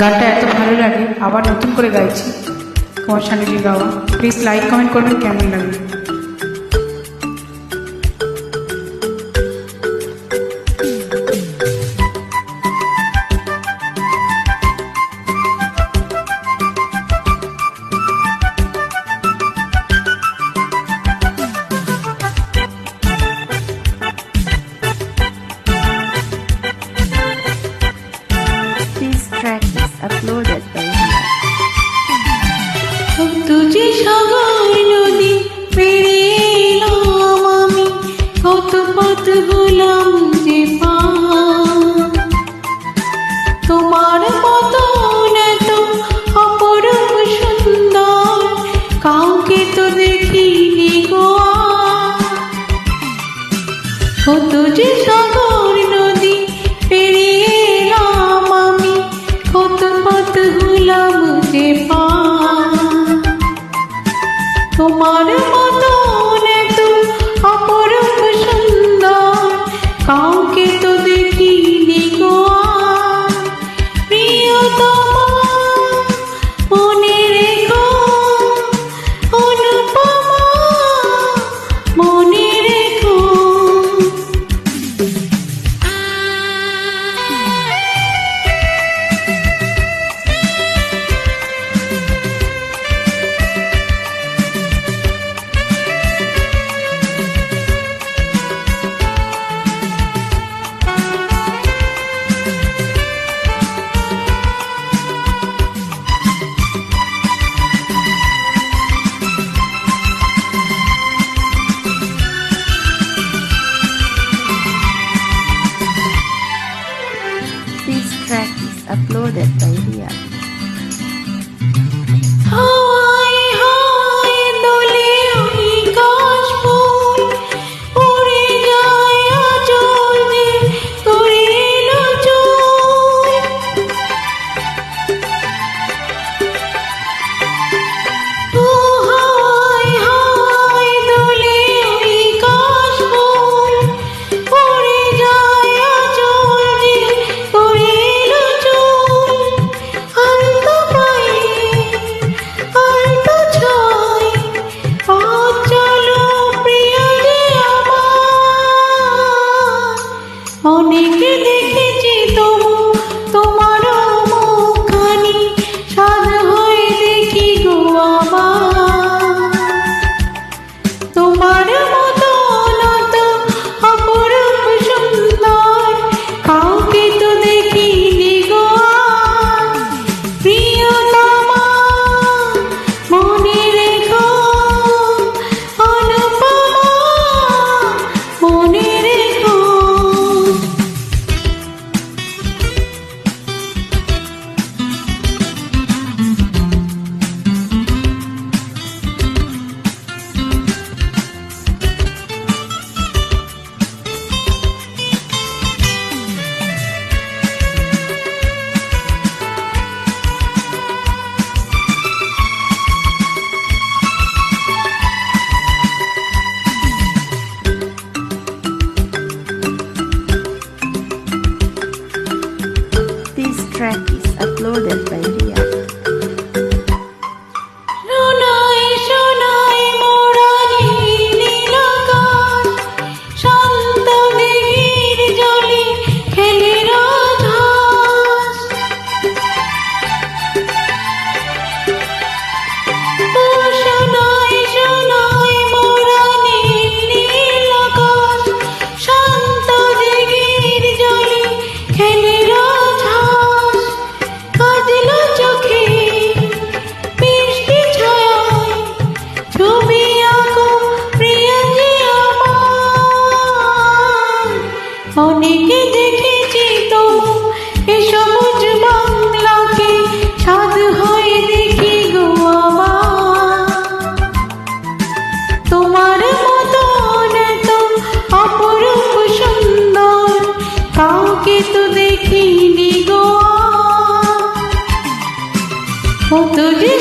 গানটা এত ভালো লাগে, আবার নতুন করে গাইছি। কুমার শানুজির গাওয়া। প্লিজ লাইক কমেন্ট করবেন কেমন লাগে। This track is uploaded by Tujhe সাগর নদী পেরিয়ে এলাম আমি, কত পথ হলাম যে পার। তোমার মতো এত অপরূপ সুন্দর কাউকে তো দেখিনি গো আর। কত যে সাগর নদী পেরিয়ে এলাম আমি, কত পথ হলাম যে পার। তোমার মতো এত অপরূপ সুন্দর কাউকে তো দেখিনি গো আর। প্রিয়তমা মনে রেখো, অনুপমা মনে রেখো। This track is uploaded by Ria. হাওয়ায় হাওয়ায় দোলে ওই কাশফুল, উড়ে যায় আঁচল দিয়ে করে এলো চুল। ও হাওয়ায় হাওয়ায় দোলে ওই কাশফুল, উড়ে যায় আঁচল দিয়ে করে এলো চুল। আলতো পায়ে আলতো ছয় পথ চলো প্রিয় যে আমার। অনেকে দেখেছি তবু তোমারও মুখখানি, সাধ হয়ে দেখি গো আবার। তোমার মতো নত অপরূপ সুন্দর কাউকে তো দেখিনি গো আর। প্রিয়তমা মনে রেখো, অনুপমা মনে রেখো। This track is uploaded by Ria. Sonai Sonai মোরা নীল আকাশ, শান্ত দিঘির জলে খেলে রাজহাঁস। ও সোনাই সোনাই মোরা নীল আকাশ, শান্ত দিঘির জলে খেলে রাজহাঁস। কাজলা চোখে বৃষ্টি ছায়ায় ছবি আঁকো প্রিয় যে আমার। অনেকে দেখেছি তবু এ সবুজ বাংলাকে, সাধ হয়ে দেখি গো আবার। তোমার মতো এত অপরূপ সুন্দর কাউকে তো দেখিনি গো আর। কত যে